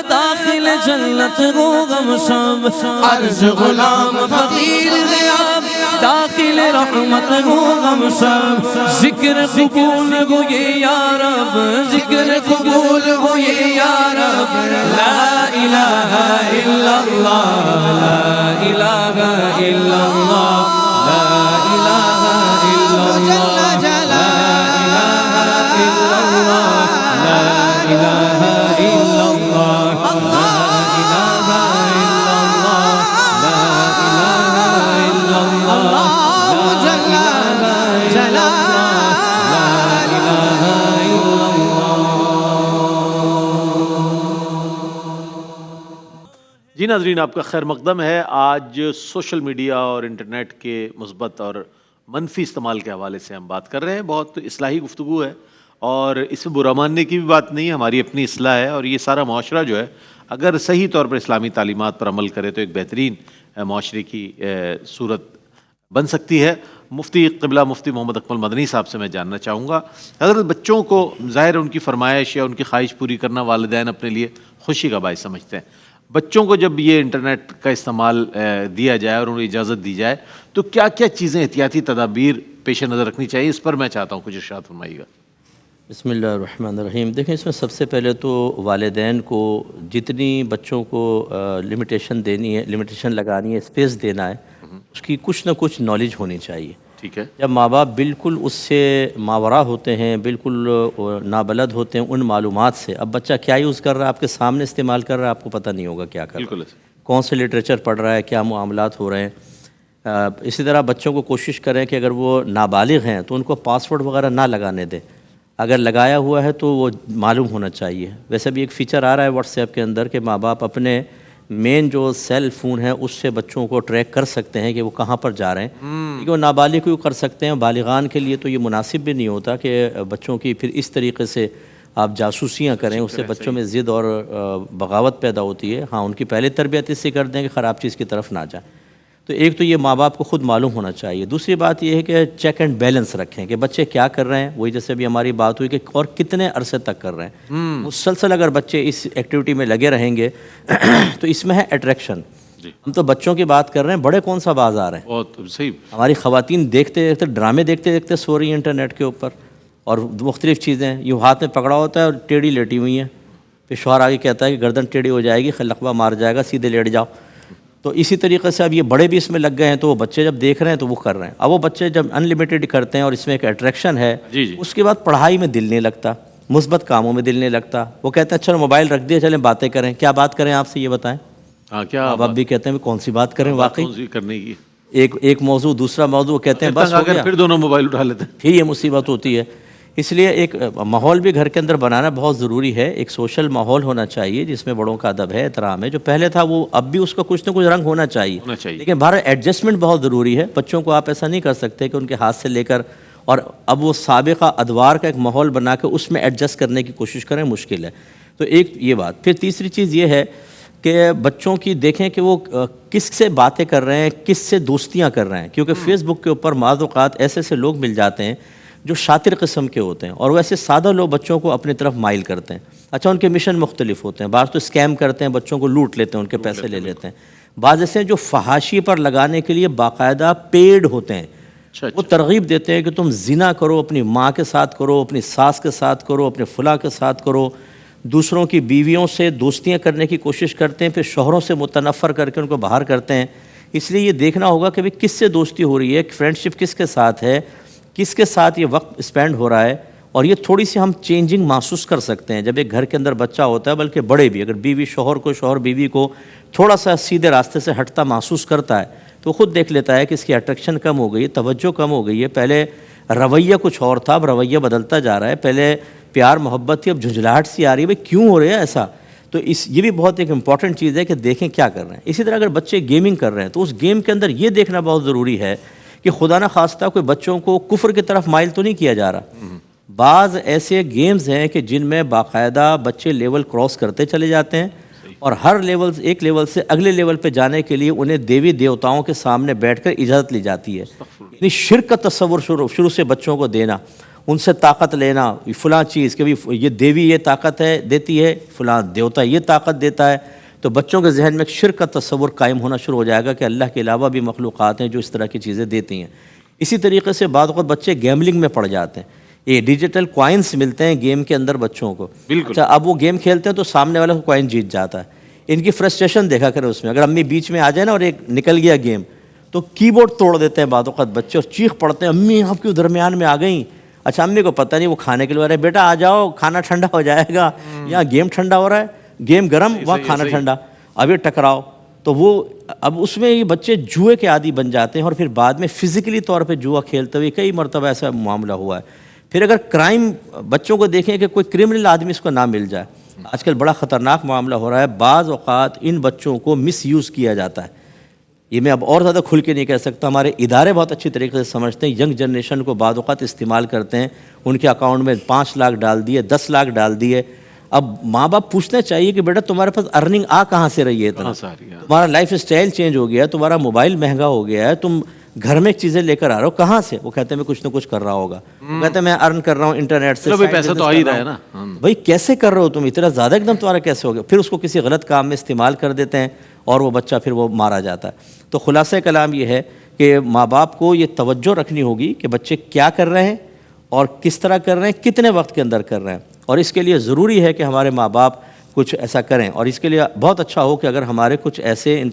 داخل جنت ہو غم سب عرش غلام فقیر غیب داخل رحمت ہو غم سب ذکر قبول ہو یہ یا رب ذکر قبول ہو یہ یا رب لا الہ الا اللہ لا الہ الا اللہ لا الہ الا اللہ لا الہ الا اللہ لا الہ الا اللہ لا الہ الا اللہ لا الہ الا اللہ جل جلالہ لا الہ الا اللہ. جی ناظرین، آپ کا خیر مقدم ہے۔ آج سوشل میڈیا اور انٹرنیٹ کے مثبت اور منفی استعمال کے حوالے سے ہم بات کر رہے ہیں۔ بہت اصلاحی گفتگو ہے اور اس میں برا ماننے کی بھی بات نہیں ہے، ہماری اپنی اصلاح ہے، اور یہ سارا معاشرہ جو ہے اگر صحیح طور پر اسلامی تعلیمات پر عمل کرے تو ایک بہترین معاشرے کی صورت بن سکتی ہے۔ مفتی قبلہ مفتی محمد اکمل مدنی صاحب سے میں جاننا چاہوں گا، حضرت بچوں کو ظاہر ان کی فرمائش یا ان کی خواہش پوری کرنا والدین اپنے لیے خوشی کا باعث سمجھتے ہیں۔ بچوں کو جب یہ انٹرنیٹ کا استعمال دیا جائے اور انہیں اجازت دی جائے تو کیا کیا چیزیں احتیاطی تدابیر پیش نظر رکھنی چاہیے، اس پر میں چاہتا ہوں کچھ ارشاد فرمائیے گا۔ بسم اللہ الرحمن الرحیم۔ دیکھیں، اس میں سب سے پہلے تو والدین کو جتنی بچوں کو لمیٹیشن دینی ہے، لمیٹیشن لگانی ہے، اسپیس دینا ہے، اس کی کچھ نہ کچھ نالج ہونی چاہیے۔ ٹھیک ہے۔ جب ماں باپ بالکل اس سے ماورا ہوتے ہیں، بالکل نابلد ہوتے ہیں ان معلومات سے، اب بچہ کیا یوز کر رہا ہے آپ کے سامنے استعمال کر رہا ہے، آپ کو پتہ نہیں ہوگا کیا کر رہا ہے، کون سے لٹریچر پڑھ رہا ہے، کیا معاملات ہو رہے ہیں۔ اسی طرح بچوں کو کوشش کریں کہ اگر وہ نابالغ ہیں تو ان کو پاسورڈ وغیرہ نہ لگانے دیں، اگر لگایا ہوا ہے تو وہ معلوم ہونا چاہیے۔ ویسے بھی ایک فیچر آ رہا ہے واٹس ایپ کے اندر کہ ماں باپ اپنے مین جو سیل فون ہے اس سے بچوں کو ٹریک کر سکتے ہیں کہ وہ کہاں پر جا رہے ہیں، کیونکہ وہ نابالغ کو کر سکتے ہیں، بالغان کے لیے تو یہ مناسب بھی نہیں ہوتا کہ بچوں کی پھر اس طریقے سے آپ جاسوسیاں کریں، اس سے بچوں میں ضد اور بغاوت پیدا ہوتی ہے۔ ہاں، ان کی پہلے تربیت اس سے کر دیں کہ خراب چیز کی طرف نہ جائیں۔ تو ایک تو یہ ماں باپ کو خود معلوم ہونا چاہیے۔ دوسری بات یہ ہے کہ چیک اینڈ بیلنس رکھیں کہ بچے کیا کر رہے ہیں، وہی جیسے بھی ہماری بات ہوئی کہ اور کتنے عرصے تک کر رہے ہیں۔ مسلسل اگر بچے اس ایکٹیویٹی میں لگے رہیں گے تو اس میں ہے اٹریکشن۔ ہم تو بچوں کی بات کر رہے ہیں، بڑے کون سا باز آ رہے ہیں، بہت صحیح۔ ہماری خواتین دیکھتے دیکھتے ڈرامے دیکھتے دیکھتے سو رہی ہیں انٹرنیٹ کے اوپر، اور مختلف چیزیں یوں ہاتھ میں پکڑا ہوتا ہے اور ٹیڑھی لیٹی ہوئی ہیں، پھر شوہر آگے کہتا ہے کہ گردن ٹیڑھی ہو جائے گی، لقبہ مار جائے گا، سیدھے لیٹ جاؤ۔ تو اسی طریقے سے اب یہ بڑے بھی اس میں لگ گئے ہیں، تو وہ بچے جب دیکھ رہے ہیں تو وہ کر رہے ہیں۔ اب وہ بچے جب ان لمیٹیڈ کرتے ہیں اور اس میں ایک اٹریکشن ہے، اس کے بعد پڑھائی میں دل نہیں لگتا، مثبت کاموں میں دل نہیں لگتا۔ وہ کہتے ہیں چلو موبائل رکھ دیا، چلیں باتیں کریں۔ کیا بات کریں آپ سے یہ بتائیں؟ ہاں، کیا اب بھی کہتے ہیں کون سی بات کریں، واقعی کرنے کی ایک موضوع دوسرا موضوع، کہتے ہیں بس ہو گیا، پھر دونوں موبائل اٹھا لیتے ہیں، پھر یہ مصیبت ہوتی ہے۔ اس لیے ایک ماحول بھی گھر کے اندر بنانا بہت ضروری ہے، ایک سوشل ماحول ہونا چاہیے جس میں بڑوں کا ادب ہے، احترام ہے، جو پہلے تھا وہ اب بھی اس کا کچھ نہ کچھ رنگ ہونا چاہیے۔ لیکن بہرحال ایڈجسٹمنٹ بہت ضروری ہے، بچوں کو آپ ایسا نہیں کر سکتے کہ ان کے ہاتھ سے لے کر اور اب وہ سابقہ ادوار کا ایک ماحول بنا کے اس میں ایڈجسٹ کرنے کی کوشش کریں، مشکل ہے۔ تو ایک یہ بات۔ پھر تیسری چیز یہ ہے کہ بچوں کی دیکھیں کہ وہ کس سے باتیں کر رہے ہیں، کس سے دوستیاں کر رہے ہیں، کیونکہ فیس بک کے اوپر بعض اوقات ایسے ایسے لوگ مل جاتے ہیں جو شاطر قسم کے ہوتے ہیں، اور ویسے سادہ لوگ بچوں کو اپنی طرف مائل کرتے ہیں۔ اچھا، ان کے مشن مختلف ہوتے ہیں، بعض تو اسکیم کرتے ہیں، بچوں کو لوٹ لیتے ہیں، ان کے پیسے لے لیتے ہیں۔ بعض ایسے ہیں جو فحاشی پر لگانے کے لیے باقاعدہ پیڈ ہوتے ہیں، وہ ترغیب دیتے ہیں کہ تم زنا کرو، اپنی ماں کے ساتھ کرو، اپنی ساس کے ساتھ کرو، اپنے فلاں کے ساتھ کرو، دوسروں کی بیویوں سے دوستیاں کرنے کی کوشش کرتے ہیں، پھر شوہروں سے متنفر کر کے ان کو باہر کرتے ہیں۔ اس لیے یہ دیکھنا ہوگا کہ کس سے دوستی ہو رہی ہے، فرینڈ شپ کس کے ساتھ ہے، کس کے ساتھ یہ وقت اسپینڈ ہو رہا ہے، اور یہ تھوڑی سی ہم چینجنگ محسوس کر سکتے ہیں جب ایک گھر کے اندر بچہ ہوتا ہے، بلکہ بڑے بھی، اگر بیوی شوہر کو، شوہر بیوی کو تھوڑا سا سیدھے راستے سے ہٹتا محسوس کرتا ہے تو خود دیکھ لیتا ہے کہ اس کی اٹریکشن کم ہو گئی ہے، توجہ کم ہو گئی ہے۔ پہلے رویہ کچھ اور تھا، اب رویہ بدلتا جا رہا ہے، پہلے پیار محبت تھی، اب جھنجھلاہٹ سی آ رہی ہے، بھائی کیوں ہو رہا ہے ایسا؟ تو یہ بھی بہت ایک امپورٹنٹ چیز ہے کہ دیکھیں کیا کر رہے ہیں۔ اسی طرح اگر بچے گیمنگ کر رہے ہیں تو اس گیم کے اندر یہ دیکھنا بہت ضروری ہے کہ خدا نہ خواستہ کوئی بچوں کو کفر کی طرف مائل تو نہیں کیا جا رہا۔ بعض ایسے گیمز ہیں کہ جن میں باقاعدہ بچے لیول کراس کرتے چلے جاتے ہیں، اور ہر لیول، ایک لیول سے اگلے لیول پہ جانے کے لیے انہیں دیوی دیوتاؤں کے سامنے بیٹھ کر اجازت لی جاتی ہے۔ یعنی شرک کا تصور شروع سے بچوں کو دینا، ان سے طاقت لینا، فلاں چیز کہ یہ دیوی یہ طاقت ہے دیتی ہے، فلاں دیوتا یہ طاقت دیتا ہے، تو بچوں کے ذہن میں ایک شرک کا تصور قائم ہونا شروع ہو جائے گا کہ اللہ کے علاوہ بھی مخلوقات ہیں جو اس طرح کی چیزیں دیتی ہیں۔ اسی طریقے سے بعض اوقات بچے گیملنگ میں پڑ جاتے ہیں، یہ ڈیجیٹل کوائنس ملتے ہیں گیم کے اندر بچوں کو۔ اچھا، اب وہ گیم کھیلتے ہیں تو سامنے والا کوائن جیت جاتا ہے، ان کی فرسٹریشن دیکھا کریں اس میں، اگر امی بیچ میں آ جائے نا اور ایک نکل گیا گیم تو کی بورڈ توڑ دیتے ہیں بعض اوقات بچے اور چیخ پڑتے ہیں، امی آپ کیوں درمیان میں آ گئیں؟ اچھا، امی کو پتہ نہیں، وہ کھانے کے لیے ارے بیٹا آ جاؤ، کھانا ٹھنڈا ہو جائے گا، یہاں گیم ٹھنڈا ہو رہا ہے، گیم گرم، وہاں کھانا ٹھنڈا، اب یہ ٹکراؤ۔ تو وہ اب اس میں یہ بچے جوئے کے عادی بن جاتے ہیں، اور پھر بعد میں فزیکلی طور پہ جوا کھیلتے ہوئے کئی مرتبہ ایسا معاملہ ہوا ہے۔ پھر اگر کرائم بچوں کو دیکھیں کہ کوئی کرمنل آدمی اس کو نہ مل جائے، آج کل بڑا خطرناک معاملہ ہو رہا ہے. بعض اوقات ان بچوں کو مس یوز کیا جاتا ہے. یہ میں اب اور زیادہ کھل کے نہیں کہہ سکتا. ہمارے ادارے بہت اچھی طریقے سے سمجھتے ہیں. ینگ جنریشن کو بعض اوقات استعمال کرتے ہیں. ان کے اکاؤنٹ میں 5 لاکھ ڈال دیے, 10 لاکھ ڈال دیے. اب ماں باپ پوچھنا چاہیے کہ بیٹا تمہارے پاس ارننگ کہاں سے رہی ہے اتنا؟ تمہارا لائف اسٹائل چینج ہو گیا ہے, تمہارا موبائل مہنگا ہو گیا ہے, تم گھر میں چیزیں لے کر آ رہے ہو, کہاں سے؟ وہ کہتے ہیں میں کچھ نہ کچھ کر رہا ہوگا. وہ کہتے ہیں میں ارن کر رہا ہوں انٹرنیٹ سے, پیسہ تو آ ہی رہا ہے نا. بھائی کیسے کر رہے ہو تم اتنا زیادہ, ایک دم تمہارا کیسے ہو گیا؟ پھر اس کو کسی غلط کام میں استعمال کر دیتے ہیں اور وہ بچہ پھر وہ مارا جاتا ہے. تو خلاصہ کلام یہ ہے کہ ماں باپ کو یہ توجہ رکھنی ہوگی کہ بچے کیا کر رہے ہیں اور کس طرح کر رہے ہیں, کتنے وقت کے اندر کر رہے ہیں. اور اس کے لیے ضروری ہے کہ ہمارے ماں باپ کچھ ایسا کریں. اور اس کے لیے بہت اچھا ہو کہ اگر ہمارے کچھ ایسے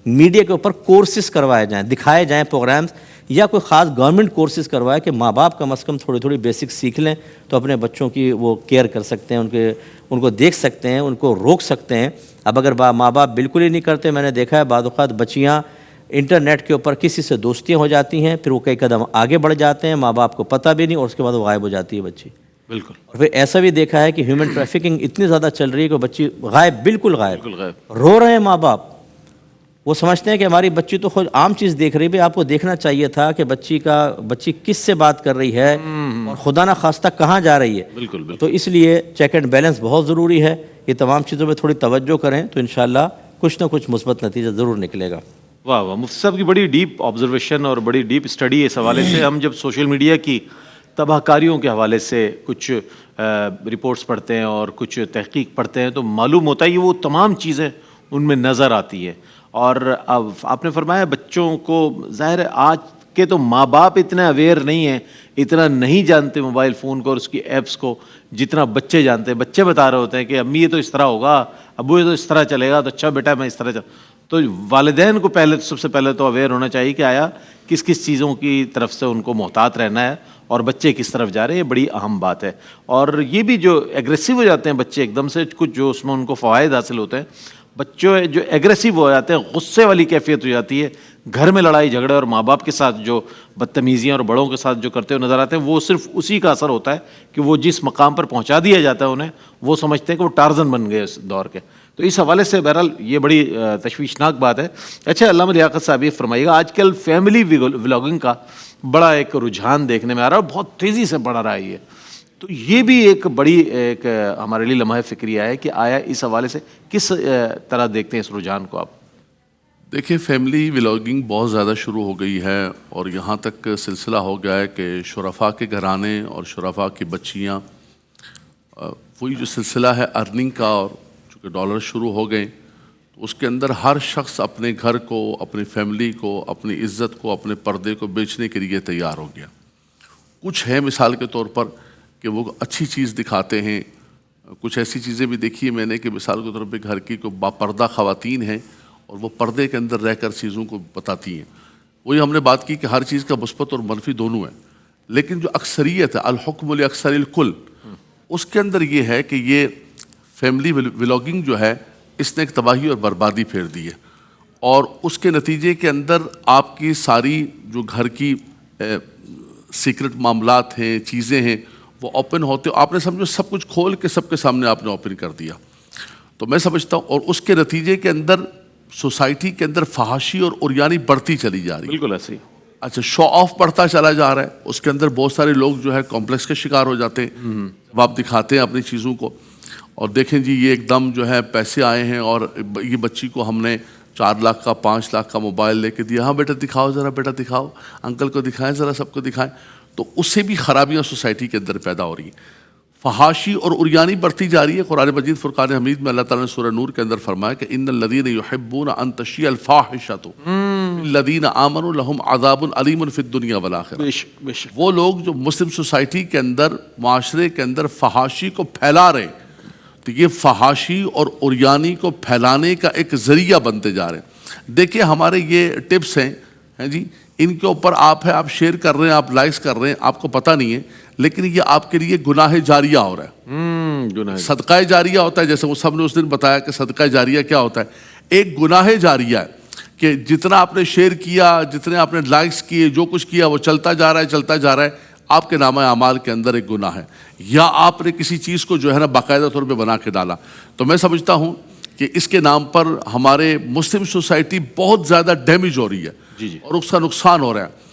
میڈیا کے اوپر کورسز کروائے جائیں, دکھائے جائیں پروگرامز, یا کوئی خاص گورنمنٹ کورسز کروائے کہ ماں باپ کم از کم تھوڑی تھوڑی بیسک سیکھ لیں تو اپنے بچوں کی وہ کیئر کر سکتے ہیں, ان کو دیکھ سکتے ہیں, ان کو روک سکتے ہیں. اب اگر ماں باپ بالکل ہی نہیں کرتے, میں نے دیکھا ہے بعض اوقات بچیاں انٹرنیٹ کے اوپر کسی سے دوستیاں ہو جاتی ہیں, پھر وہ کئی قدم آگے بڑھ جاتے ہیں, ماں باپ کو پتہ بھی نہیں, اور اس کے بعد وہ غائب ہو جاتی ہے بچی. بالکل. اور پھر ایسا بھی دیکھا ہے کہ ہیومن ٹریفکنگ اتنی زیادہ چل رہی ہے کہ بچی غائب, بالکل غائب. رو رہے ہیں ماں باپ, وہ سمجھتے ہیں کہ ہماری بچی تو خود عام چیز دیکھ رہی ہے. آپ کو دیکھنا چاہیے تھا کہ بچی کس سے بات کر رہی ہے اور خدا نہ خواستہ کہاں جا رہی ہے. بالکل. تو اس لیے چیک اینڈ بیلنس بہت ضروری ہے. یہ تمام چیزوں پہ تھوڑی توجہ کریں تو انشاءاللہ کچھ نہ کچھ مثبت نتیجہ ضرور نکلے گا. واہ واہ, مفتی صاحب کی بڑی ڈیپ آبزرویشن اور بڑی ڈیپ اسٹڈی ہے اس حوالے سے. ہم جب سوشل میڈیا کی تباہ کاریوں کے حوالے سے کچھ رپورٹس پڑھتے ہیں اور کچھ تحقیق پڑھتے ہیں تو معلوم ہوتا ہے کہ وہ تمام چیزیں ان میں نظر آتی ہیں. اور اب آپ نے فرمایا بچوں کو, ظاہر ہے آج کے تو ماں باپ اتنے اویئر نہیں ہیں, اتنا نہیں جانتے موبائل فون کو اور اس کی ایپس کو جتنا بچے جانتے ہیں. بچے بتا رہے ہوتے ہیں کہ امی یہ تو اس طرح ہوگا, ابو یہ تو اس طرح چلے گا, تو اچھا بیٹا میں اس طرح تو والدین کو سب سے پہلے تو اویئر ہونا چاہیے کہ آیا کس کس چیزوں کی طرف سے ان کو محتاط رہنا ہے اور بچے کس طرف جا رہے ہیں. یہ بڑی اہم بات ہے. اور یہ بھی جو ایگریسو ہو جاتے ہیں بچے ایک دم سے, کچھ جو اس میں ان کو فوائد حاصل ہوتے ہیں, بچوں جو ایگریسو ہو جاتے ہیں, غصے والی کیفیت ہو جاتی ہے, گھر میں لڑائی جھگڑے اور ماں باپ کے ساتھ جو بدتمیزیاں اور بڑوں کے ساتھ جو کرتے ہوئے نظر آتے ہیں, وہ صرف اسی کا اثر ہوتا ہے کہ وہ جس مقام پر پہنچا دیا جاتا ہے انہیں, وہ سمجھتے ہیں کہ وہ ٹارزن بن گئے اس دور کے. تو اس حوالے سے بہرحال یہ بڑی تشویشناک بات ہے. اچھا علامہ لیاقت صاحب یہ فرمائیے گا, آج کل فیملی ولاگنگ کا بڑا ایک رجحان دیکھنے میں آ رہا ہے, بہت تیزی سے بڑھ رہا ہے یہ, تو یہ بھی ایک بڑی ایک ہمارے لیے لمحہ فکریہ ہے کہ آیا اس حوالے سے کس طرح دیکھتے ہیں اس رجحان کو آپ؟ دیکھیں فیملی ولاگنگ بہت زیادہ شروع ہو گئی ہے, اور یہاں تک سلسلہ ہو گیا ہے کہ شرفاء کے گھرانے اور شرفاء کی بچیاں, وہی جو سلسلہ ہے ارننگ کا, اور چونکہ ڈالر شروع ہو گئے تو اس کے اندر ہر شخص اپنے گھر کو, اپنی فیملی کو, اپنی عزت کو, اپنے پردے کو بیچنے کے لیے تیار ہو گیا. کچھ ہے مثال کے طور پر کہ وہ اچھی چیز دکھاتے ہیں, کچھ ایسی چیزیں بھی دیکھی ہیں میں نے کہ مثال کے طور پہ گھر کی کوئی باپردہ خواتین ہیں اور وہ پردے کے اندر رہ کر چیزوں کو بتاتی ہیں. وہی ہم نے بات کی کہ ہر چیز کا مثبت اور منفی دونوں ہے, لیکن جو اکثریت ہے الحکم لاکثر الکل, اس کے اندر یہ ہے کہ یہ فیملی ولاگنگ جو ہے اس نے ایک تباہی اور بربادی پھیر دی ہے, اور اس کے نتیجے کے اندر آپ کی ساری جو گھر کی سیکرٹ معاملات ہیں, چیزیں ہیں, وہ اوپن ہوتے, آپ نے سمجھو سب کچھ کھول کے سب کے سامنے آپ نے اوپن کر دیا. تو میں سمجھتا ہوں, اور اس کے نتیجے کے اندر سوسائٹی کے اندر فحاشی اور عریانی بڑھتی چلی جا رہی ہے. بالکل ایسے ہی. اچھا, شو آف بڑھتا چلا جا رہا ہے, اس کے اندر بہت سارے لوگ جو ہے کمپلیکس کے شکار ہو جاتے ہیں جب آپ دکھاتے ہیں اپنی چیزوں کو, اور دیکھیں جی یہ ایک دم جو ہے پیسے آئے ہیں اور یہ بچی کو ہم نے 4 لاکھ کا 5 لاکھ کا موبائل لے کے دیا, ہاں بیٹا دکھاؤ ذرا, بیٹا دکھاؤ, انکل کو دکھائیں ذرا, سب کو دکھائیں. تو اس سے بھی خرابیاں سوسائٹی کے اندر پیدا ہو رہی ہیں, فحاشی اور عریانی بڑھتی جا رہی ہے. قرآن مجید فرقان حمید میں اللہ تعالیٰ نے سورہ نور کے اندر فرمایا کہ ان الذین یحبون ان تشیع الفاحشۃ الذین آمنوا لهم عذاب علیم فی الدنیا والآخرہ. وہ لوگ جو مسلم سوسائٹی کے اندر, معاشرے کے اندر فحاشی کو پھیلا رہے ہیں, تو یہ فحاشی اور عریانی کو پھیلانے کا ایک ذریعہ بنتے جا رہے ہیں. دیکھیں ہمارے یہ ٹپس ہیں جی, ان کے اوپر آپ شیئر کر رہے ہیں, آپ لائکس کر رہے ہیں, آپ کو پتہ نہیں ہے, لیکن یہ آپ کے لیے گناہ جاریہ ہو رہا ہے. صدقہ جاریہ ہوتا ہے, جیسے وہ سب نے اس دن بتایا کہ صدقہ جاریہ کیا ہوتا ہے. ایک گناہ جاریہ ہے کہ جتنا آپ نے شیئر کیا, جتنے آپ نے لائکس کیے, جو کچھ کیا وہ چلتا جا رہا ہے, چلتا جا رہا ہے. آپ کے نامہ اعمال کے اندر ایک گناہ ہے، یا آپ نے کسی چیز کو جو ہے نا باقاعدہ طور پہ بنا کے ڈالا. تو میں سمجھتا ہوں کہ اس کے نام پر ہمارے مسلم سوسائٹی بہت زیادہ ڈیمیج ہو رہی ہے اور اس کا نقصان ہو رہا ہے.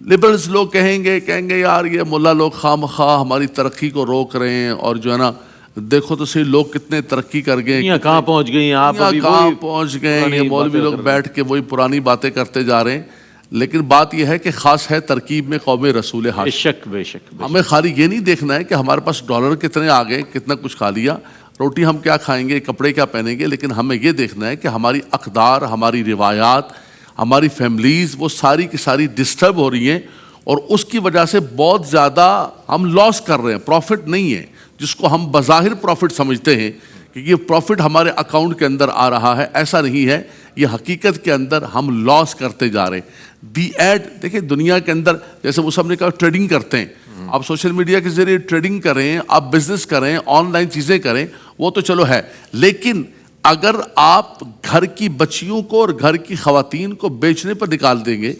لبرلز لوگ کہیں گے یار یہ ملا لوگ خواہ مخواہ ہماری ترقی کو روک رہے ہیں، اور جو ہے نا دیکھو تو صحیح لوگ کتنے ترقی کر گئے، کہاں پہنچ گئی ہیں آپ، کہاں پہنچ گئے. یہ مولوی لوگ بیٹھ کے وہی پرانی باتیں کرتے جا رہے ہیں. لیکن بات یہ ہے کہ خاص ہے ترکیب میں قوم رسول ہاشم. بے شک ہمیں خالی یہ نہیں دیکھنا ہے کہ ہمارے پاس ڈالر کتنے آ گئے، کتنا کچھ کھا لیا، روٹی ہم کیا کھائیں گے، کپڑے کیا پہنیں گے، لیکن ہمیں یہ دیکھنا ہے کہ ہماری اقدار، ہماری روایات، ہماری فیملیز وہ ساری کی ساری ڈسٹرب ہو رہی ہیں، اور اس کی وجہ سے بہت زیادہ ہم لاس کر رہے ہیں. پروفٹ نہیں ہے جس کو ہم بظاہر پروفٹ سمجھتے ہیں کہ یہ پروفٹ ہمارے اکاؤنٹ کے اندر آ رہا ہے، ایسا نہیں ہے. یہ حقیقت کے اندر ہم لاس کرتے جا رہے ہیں. دی ایڈ دیکھیں دنیا کے اندر جیسے وہ سب نے کہا ٹریڈنگ کرتے ہیں، آپ سوشل میڈیا کے ذریعے ٹریڈنگ کریں، آپ بزنس کریں، آن لائن چیزیں کریں، وہ تو چلو ہے. لیکن اگر آپ گھر کی بچیوں کو اور گھر کی خواتین کو بیچنے پر نکال دیں گے،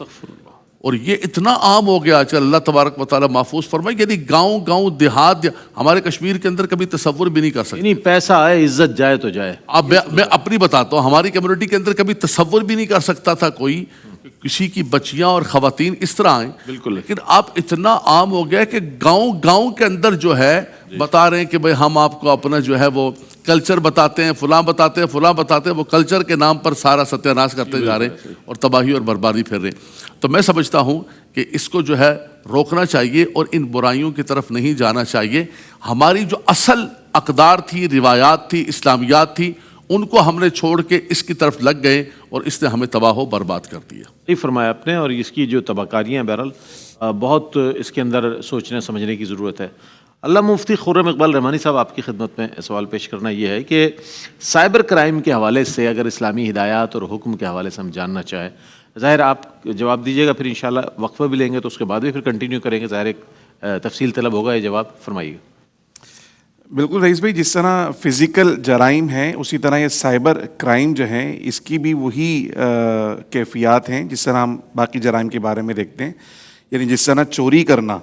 اور یہ اتنا عام ہو گیا آج، اللہ تبارک و تعالیٰ محفوظ فرمائے. یعنی گاؤں دیہات ہمارے کشمیر کے اندر کبھی تصور بھی نہیں کر سکتے. نہیں پیسہ آئے عزت جائے تو جائے. اب میں اپنی بتاتا ہوں، ہماری کمیونٹی کے اندر کبھی تصور بھی نہیں کر سکتا تھا کوئی کسی کی بچیاں اور خواتین اس طرح آئیں. بالکل. لیکن اب اتنا عام ہو گیا کہ گاؤں کے اندر جو ہے بتا رہے ہیں کہ بھئی ہم آپ کو اپنا جو ہے وہ کلچر بتاتے ہیں، فلاں بتاتے ہیں، وہ کلچر کے نام پر سارا ستیہ ناش کرتے جا رہے ہیں اور تباہی اور بربادی پھر رہے ہیں. تو میں سمجھتا ہوں کہ اس کو جو ہے روکنا چاہیے اور ان برائیوں کی طرف نہیں جانا چاہیے. ہماری جو اصل اقدار تھی، روایات تھی، اسلامیات تھی، ان کو ہم نے چھوڑ کے اس کی طرف لگ گئے اور اس نے ہمیں تباہ و برباد کر دیا. صحیح فرمایا آپ نے. اور اس کی جو تباہ کاریاں بہرحال بہت اس کے اندر سوچنے سمجھنے کی ضرورت ہے. علامہ مفتی خرم اقبال رحمانی صاحب، آپ کی خدمت میں سوال پیش کرنا یہ ہے کہ سائبر کرائم کے حوالے سے اگر اسلامی ہدایات اور حکم کے حوالے سے ہم جاننا چاہیں، ظاہر آپ جواب دیجیے گا، پھر انشاءاللہ وقفہ بھی لیں گے تو اس کے بعد بھی پھر کنٹینیو کریں گے. ظاہر ایک تفصیل طلب ہوگا یہ جواب، فرمائیے. بالکل رئیس بھائی، جس طرح فزیکل جرائم ہیں اسی طرح یہ سائبر کرائم جو ہیں اس کی بھی وہی کیفیات ہیں جس طرح ہم باقی جرائم کے بارے میں دیکھتے ہیں. یعنی جس طرح چوری کرنا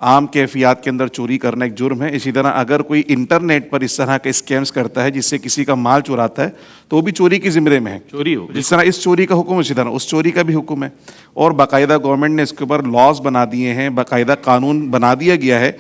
عام کیفیات کے اندر چوری کرنا ایک جرم ہے، اسی طرح اگر کوئی انٹرنیٹ پر اس طرح کے اسکیمز کرتا ہے جس سے کسی کا مال چراتا ہے تو وہ بھی چوری کی زمرے میں ہے. چوری ہو جس طرح اس چوری کا حکم اسی طرح اس چوری کا بھی حکم ہے. اور باقاعدہ گورنمنٹ نے اس کے اوپر لاز بنا دیے ہیں، باقاعدہ قانون بنا دیا گیا ہے.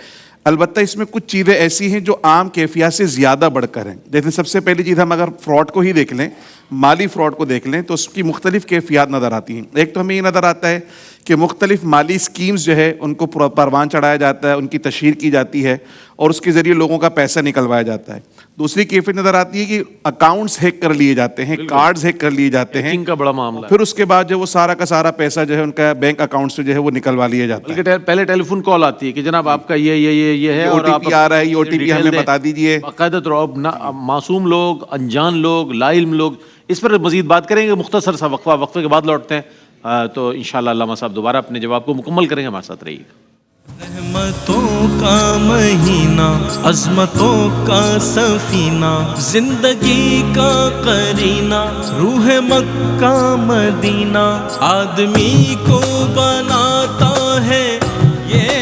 البتہ اس میں کچھ چیزیں ایسی ہیں جو عام کیفیات سے زیادہ بڑھ کر ہیں. جیسے سب سے پہلی چیز ہم اگر فراڈ کو ہی دیکھ لیں، مالی فراڈ کو دیکھ لیں تو اس کی مختلف کیفیات نظر آتی ہیں. ایک تو ہمیں یہ نظر آتا ہے کہ مختلف مالی اسکیمز جو ہے ان کو پروان چڑھایا جاتا ہے، ان کی تشہیر کی جاتی ہے اور اس کے ذریعے لوگوں کا پیسہ نکلوایا جاتا ہے. دوسری کیفیت نظر آتی ہے کہ اکاؤنٹس ہیک کر لیے جاتے ہیں، کارڈز ہیک کر لیے جاتے ہیں، ان کا بڑا معاملہ. پھر اس کے بعد جو وہ سارا کا سارا پیسہ جو ہے ان کا بینک اکاؤنٹ سے جو ہے وہ نکلوا لیا جاتا ہے. پہلے ٹیلی فون کال آتی ہے کہ جناب آپ کا یہ ہے، او ٹی پی آ رہا ہے، یہ او ٹی پی ہمیں بتا دیجیے. باقاعدہ معصوم لوگ، انجان لوگ، لا علم لوگ. اس پر مزید بات کریں گے، مختصر سا وقفے کے بعد لوٹتے ہیں تو انشاءاللہ علامہ صاحب دوبارہ اپنے جواب کو مکمل کریں گے. ہمارے ساتھ رہیے گا. رحمتوں کا مہینہ، عظمتوں کا سفینہ، زندگی کا قرینہ، روح مکہ مدینہ، آدمی کو بناتا ہے یہ